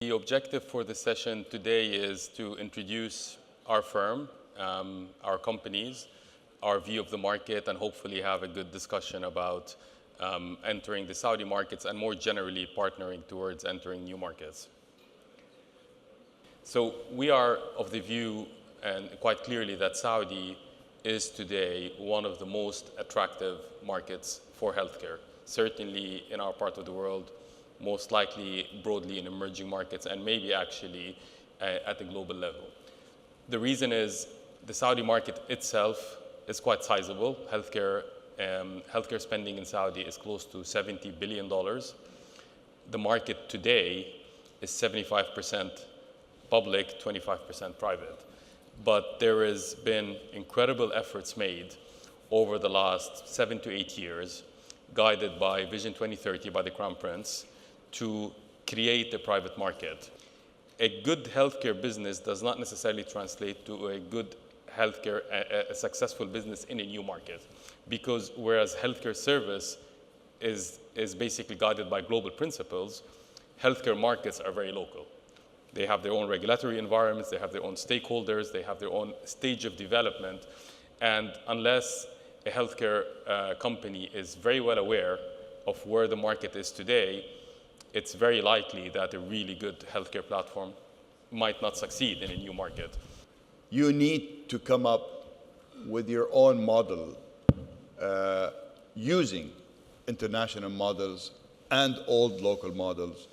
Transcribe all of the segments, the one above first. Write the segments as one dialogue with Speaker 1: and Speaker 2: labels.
Speaker 1: The objective for this session today is to introduce our firm, our companies, our view of the market, and hopefully have a good discussion about entering the Saudi markets and more generally partnering towards entering new markets. So we are of the view, and quite clearly, that Saudi is today one of the most attractive markets for healthcare, certainly in our part of the world, most likely broadly in emerging markets, and maybe actually at the global level. The reason is the Saudi market itself is quite sizable. Healthcare spending in Saudi is close to $70 billion. The market today is 75% public, 25% private. But there has been incredible efforts made over the last 7 to 8 years, guided by Vision 2030 by the Crown Prince, to create a private market. A good healthcare business does not necessarily translate to a good healthcare, a successful business in a new market. Because whereas healthcare service is basically guided by global principles, healthcare markets are very local. They have their own regulatory environments, they have their own stakeholders, they have their own stage of development. And unless a healthcare company is very well aware of where the market is today, it's very likely that a really good healthcare platform might not succeed in a new market.
Speaker 2: You need to come up with your own model using international models and old local models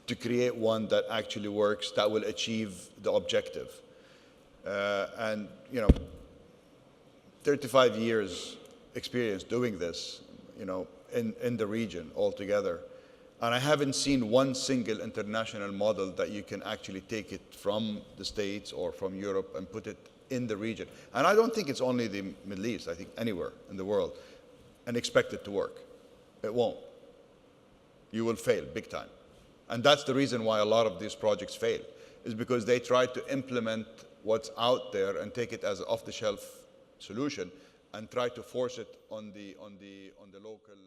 Speaker 2: to create one that actually works, that will achieve the objective. And 35 years experience doing this, in the region altogether. And I haven't seen one single international model that you can actually take it from the States or from Europe and put it in the region. And I don't think it's only the Middle East, I think anywhere in the world, and expect it to work. It won't. You will fail big time. And that's the reason why a lot of these projects fail, is because they try to implement what's out there and take it as an off-the-shelf solution and try to force it on the local